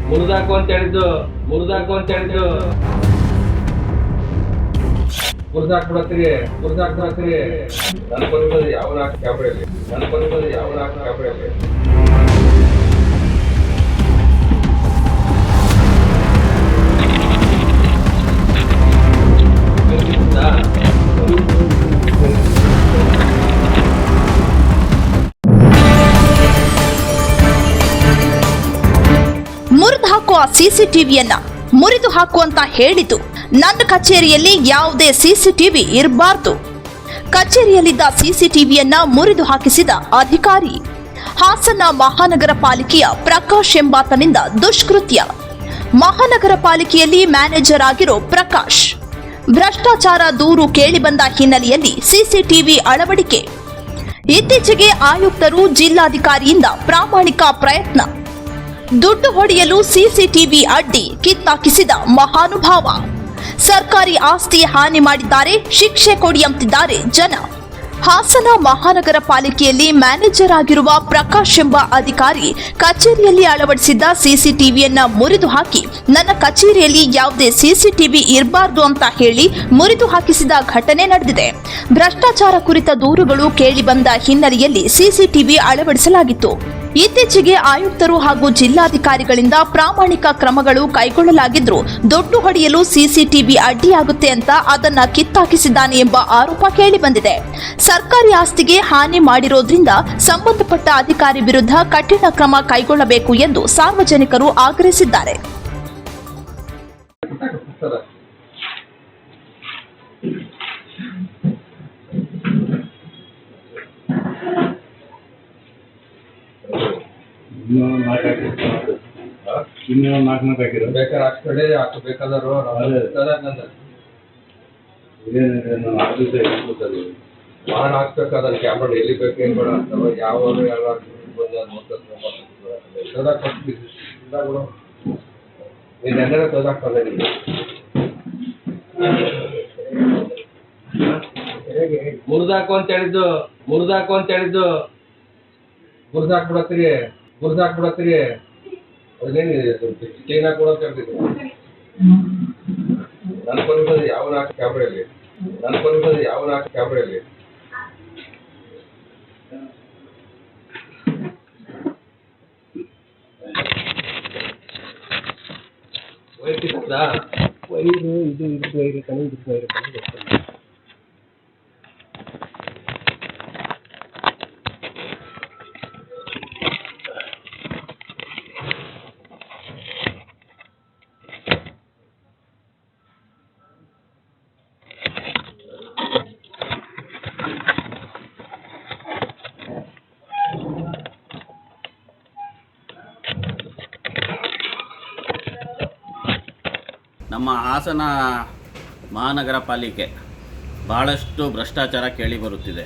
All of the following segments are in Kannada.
ಮುರಿದಾಕು ಅಂತ ಹೇಳಿದ್ದು ಮುರಿದಾಕ್ಬಿಡತ್ತೀರಿ ನನ್ನ ಬಂದದ್ದು ಯಾವ ನಾಲ್ಕು ಕ್ಯಾಬ್ರಲ್ಲಿ ಮುರಿದು ಹಾಕುವ ಸಿಸಿಟಿವಿಯನ್ನ ಮುರಿದು ಹಾಕು ಅಂತ ಹೇಳಿತು. ನನ್ನ ಕಚೇರಿಯಲ್ಲಿ ಯಾವುದೇ ಸಿಸಿಟಿವಿ ಇರಬಾರ್ದು. ಕಚೇರಿಯಲ್ಲಿದ್ದ ಸಿಸಿಟಿವಿಯನ್ನ ಮುರಿದು ಹಾಕಿಸಿದ ಅಧಿಕಾರಿ. ಹಾಸನ ಮಹಾನಗರ ಪಾಲಿಕೆಯ ಪ್ರಕಾಶ್ ಎಂಬಾತನಿಂದ ದುಷ್ಕೃತ್ಯ. ಮಹಾನಗರ ಪಾಲಿಕೆಯಲ್ಲಿ ಮ್ಯಾನೇಜರ್ ಆಗಿರೋ ಪ್ರಕಾಶ್ ಭ್ರಷ್ಟಾಚಾರ ದೂರು ಕೇಳಿಬಂದ ಹಿನ್ನೆಲೆಯಲ್ಲಿ ಸಿಸಿಟಿವಿ ಅಳವಡಿಕೆ. ಇತ್ತೀಚೆಗೆ ಆಯುಕ್ತರು ಜಿಲ್ಲಾಧಿಕಾರಿಯಿಂದ ಪ್ರಾಮಾಣಿಕ ಪ್ರಯತ್ನ. ದುಡ್ಡು ಹೊಡೆಯಲು ಸಿಸಿಟಿವಿ ಅಡ್ಡಿ ಕಿತ್ತಾಕಿಸಿದ ಮಹಾನುಭಾವ. ಸರ್ಕಾರಿ ಆಸ್ತಿ ಹಾನಿ ಮಾಡಿದ್ದಾರೆ, ಶಿಕ್ಷೆ ಕೊಡಿ ಅಂತಿದ್ದಾರೆ ಜನ. ಹಾಸನ ಮಹಾನಗರ ಪಾಲಿಕೆಯಲ್ಲಿ ಮ್ಯಾನೇಜರ್ ಆಗಿರುವ ಪ್ರಕಾಶ್ ಎಂಬ ಅಧಿಕಾರಿ ಕಚೇರಿಯಲ್ಲಿ ಅಳವಡಿಸಿದ್ದ ಸಿಸಿಟಿವಿಯನ್ನ ಮುರಿದು ಹಾಕಿ ನನ್ನ ಕಚೇರಿಯಲ್ಲಿ ಯಾವುದೇ ಸಿಸಿಟಿವಿ ಇರಬಾರ್ದು ಅಂತ ಹೇಳಿ ಮುರಿದು ಹಾಕಿಸಿದ ಘಟನೆ ನಡೆದಿದೆ. ಭ್ರಷ್ಟಾಚಾರ ಕುರಿತ ದೂರುಗಳು ಕೇಳಿಬಂದ ಹಿನ್ನೆಲೆಯಲ್ಲಿ ಸಿಸಿಟಿವಿ ಅಳವಡಿಸಲಾಗಿತ್ತು. ಇತ್ತೀಚೆಗೆ ಆಯುಕ್ತರು ಹಾಗೂ ಜಿಲ್ಲಾಧಿಕಾರಿಗಳಿಂದ ಪ್ರಾಮಾಣಿಕ ಕ್ರಮಗಳು ಕೈಗೊಳ್ಳಲಾಗಿದ್ರು ದುಡ್ಡು ಹೊಡೆಯಲು ಸಿಸಿಟಿವಿ ಅಡ್ಡಿಯಾಗುತ್ತೆ ಅಂತ ಅದನ್ನ ಕಿತ್ತಾಕಿಸಿದ್ದಾನೆ ಎಂಬ ಆರೋಪ ಕೇಳಿಬಂದಿದೆ. ಸರ್ಕಾರಿ ಆಸ್ತಿಗೆ ಹಾನಿ ಮಾಡಿರೋದ್ರಿಂದ ಸಂಬಂಧಪಟ್ಟ ಅಧಿಕಾರಿ ವಿರುದ್ಧ ಕಠಿಣ ಕ್ರಮ ಕೈಗೊಳ್ಳಬೇಕು ಎಂದು ಸಾರ್ವಜನಿಕರು ಆಗ್ರಹಿಸಿದ್ದಾರೆ. ಇನ್ನೂ ನಾಲ್ಕು ಹಾಕಿರೋ ಬೇಕಾದ್ರೆ ಹಾಕ್ಬೇಡಿ, ಹಾಕಬೇಕಾದ್ರು ವಾಹನ ಹಾಕ್ಬೇಕಾದ್ರೆ ಕ್ಯಾಮ್ರಾ ಎಲ್ಲಿ ಬೇಕು ಏನು ಬೇಡ ಅಥವಾ ಯಾವ ನೀನೆಲ್ಲರೂ ತೊದಾಕ್ತದೆ ನಿಮಗೆ ಮುರಿದಾಕು ಅಂತ ಹೇಳಿದ್ದು ಮುರಿದಾಕ್ಬಿಡತ್ತೀರಿ ಅದೇನಿದೆ ಕ್ಲೀನ್ ಹಾಕಿ ಕೊಡೋಕೆ ಹೇಳ್ತಿದ್ರು. ನನ್ನ ಬಂದದ್ದು ಯಾವ ನಾಲ್ಕು ಕ್ಯಾಮ್ರಲ್ಲಿ ವೈರು ಇದು ವೈರು ಕಣಿ ಗೊತ್ತಿಲ್ಲ. ನಮ್ಮ ಹಾಸನ ಮಹಾನಗರ ಪಾಲಿಕೆ ಭಾಳಷ್ಟು ಭ್ರಷ್ಟಾಚಾರ ಕೇಳಿಬರುತ್ತಿದೆ.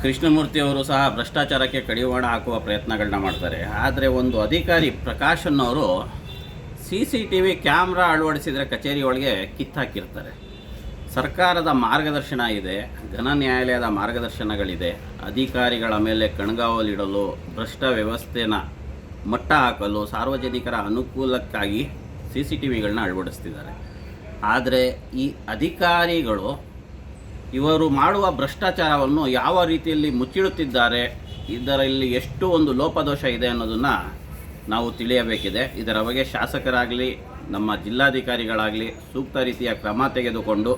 ಕೃಷ್ಣಮೂರ್ತಿಯವರು ಸಹ ಭ್ರಷ್ಟಾಚಾರಕ್ಕೆ ಕಡಿವಾಣ ಹಾಕುವ ಪ್ರಯತ್ನಗಳನ್ನ ಮಾಡ್ತಾರೆ. ಆದರೆ ಒಂದು ಅಧಿಕಾರಿ ಪ್ರಕಾಶ್ ಅನ್ನೋರು CCTV ಕ್ಯಾಮ್ರಾ ಅಳವಡಿಸಿದರೆ ಕಚೇರಿ ಒಳಗೆ ಕಿತ್ತಾಕಿರ್ತಾರೆ. ಸರ್ಕಾರದ ಮಾರ್ಗದರ್ಶನ ಇದೆ, ಘನ ನ್ಯಾಯಾಲಯದ ಮಾರ್ಗದರ್ಶನಗಳಿದೆ. ಅಧಿಕಾರಿಗಳ ಮೇಲೆ ಕಣ್ಗಾವಲಿಡಲು, ಭ್ರಷ್ಟ ವ್ಯವಸ್ಥೆನ ಮಟ್ಟ ಹಾಕಲು, ಸಾರ್ವಜನಿಕರ ಅನುಕೂಲಕ್ಕಾಗಿ CCTVಗಳನ್ನ ಅಳವಡಿಸ್ತಿದ್ದಾರೆ. ಆದರೆ ಈ ಅಧಿಕಾರಿಗಳು ಇವರು ಮಾಡುವ ಭ್ರಷ್ಟಾಚಾರವನ್ನು ಯಾವ ರೀತಿಯಲ್ಲಿ ಮುಚ್ಚಿಡುತ್ತಿದ್ದಾರೆ, ಇದರಲ್ಲಿ ಎಷ್ಟು ಒಂದು ಲೋಪದೋಷ ಇದೆ ಅನ್ನೋದನ್ನು ನಾವು ತಿಳಿಯಬೇಕಿದೆ. ಇದರ ಬಗ್ಗೆ ಶಾಸಕರಾಗಲಿ ನಮ್ಮ ಜಿಲ್ಲಾಧಿಕಾರಿಗಳಾಗಲಿ ಸೂಕ್ತ ರೀತಿಯ ಕ್ರಮ ತೆಗೆದುಕೊಂಡು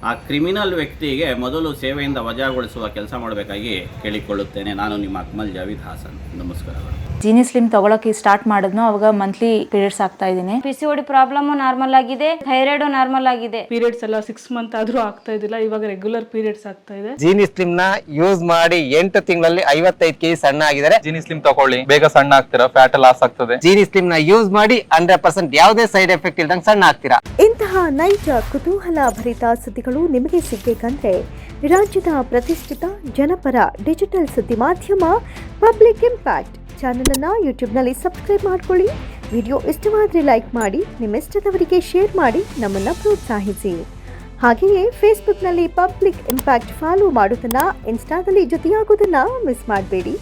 ಆ ಕ್ರಿಮಿನಲ್ ವ್ಯಕ್ತಿಗೆ ಮೊದಲು ಸೇವೆಯಿಂದ ವಜಾಗೊಳಿಸುವ ಕೆಲಸ ಮಾಡಬೇಕಾಗಿ ಕೇಳಿಕೊಳ್ಳುತ್ತೇನೆ. ನಾನು ನಿಮ್ಮ ಅಕ್ಮಲ್ ಜಾವೀದ್ ಹಾಸನ್. ನಮಸ್ಕಾರಗಳು. ಜೀನಿ ಸ್ಲಿಮ್ ತಗೊಳಕ್ಕೆ ಸ್ಟಾರ್ಟ್ ಮಾಡಿದ್ನೋ ಅವಾಗ ಮಂತ್ಲಿ ಪೀರಿಯಡ್ಸ್ ಆಗ್ತಾ ಇದ್ದೀನಿ. PCOD ಪ್ರಾಬ್ಲಮ್ ನಾರ್ಮಲ್ ಆಗಿದೆ, ಥೈರಾಯ್ಡ್ ನಾರ್ಮಲ್ ಆಗಿದೆ. ಪೀರಿಯಡ್ಸ್ ಎಲ್ಲ 6 ಮಂತ್ ಆದ್ರೂ ಆಗ್ತಾ ಇದ್ದಿಲ್ಲ, ಇವಾಗ ರೆಗ್ಯುಲರ್ ಪೀರಿಯಡ್ಸ್ ಆಗ್ತಾ ಇದೆ. ಜೀನಿ ಸ್ಲಿಮ್ ನ ಯೂಸ್ ಮಾಡಿ 8 ತಿಂಗಳಲ್ಲಿ 55 kg ಸಣ್ಣ ಆಗಿದ್ದಾರೆ. ಜೀನಿ ಸ್ಲಿಮ್ ತಗೊಳ್ಳಿ, ಬೇಗ ಸಣ್ಣ ಆಗ್ತೀರಾ, ಫ್ಯಾಟ್ ಲಾಸ್ ಆಗ್ತದೆ. ಜೀನಿ ಸ್ಲಿಮ್ ನ ಯೂಸ್ ಮಾಡಿ 100% ಯಾವುದೇ ಸೈಡ್ ಎಫೆಕ್ಟ್ ಇಲ್ದಂಗೆ ಸಣ್ಣ ಆಗ್ತೀರಾ. ಇಂತಹ ನೈಜ ಕುತೂಹಲ ಭರಿತ ಸುದ್ದಿಗಳು ನಿಮಗೆ ಸಿಗಬೇಕಂದ್ರೆ ರಾಜ್ಯದ ಪ್ರತಿಷ್ಠಿತ ಜನಪರ ಡಿಜಿಟಲ್ ಸುದ್ದಿ ಮಾಧ್ಯಮ ಪಬ್ಲಿಕ್ ಇಂಪ್ಯಾಕ್ಟ್ ಚಾನೆಲ್ ಅನ್ನು ಯೂಟ್ಯೂಬ್ನಲ್ಲಿ ಸಬ್ಸ್ಕ್ರೈಬ್ ಮಾಡ್ಕೊಳ್ಳಿ. ವಿಡಿಯೋ ಇಷ್ಟವಾದರೆ ಲೈಕ್ ಮಾಡಿ, ನಿಮ್ಮ ಇಷ್ಟದವರಿಗೆ ಶೇರ್ ಮಾಡಿ ನಮ್ಮನ್ನು ಪ್ರೋತ್ಸಾಹಿಸಿ. ಹಾಗೆಯೇ ಫೇಸ್ಬುಕ್ನಲ್ಲಿ ಪಬ್ಲಿಕ್ ಇಂಪ್ಯಾಕ್ಟ್ ಫಾಲೋ ಮಾಡೋದನ್ನು, ಇನ್ಸ್ಟಾದಲ್ಲಿ ಜೊತೆಯಾಗೋದನ್ನು ಮಿಸ್ ಮಾಡಬೇಡಿ.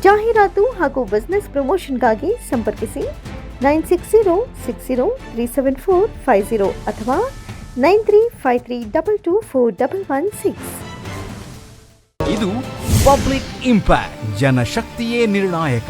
ಜಾಹೀರಾತು ಹಾಗೂ ಬಿಸ್ನೆಸ್ ಪ್ರಮೋಷನ್ಗಾಗಿ ಸಂಪರ್ಕಿಸಿ 9606037450 ಅಥವಾ 9353224116. ಇದು ಪಬ್ಲಿಕ್ ಇಂಪ್ಯಾಕ್ಟ್, ಜನಶಕ್ತಿಯೇ ನಿರ್ಣಾಯಕ.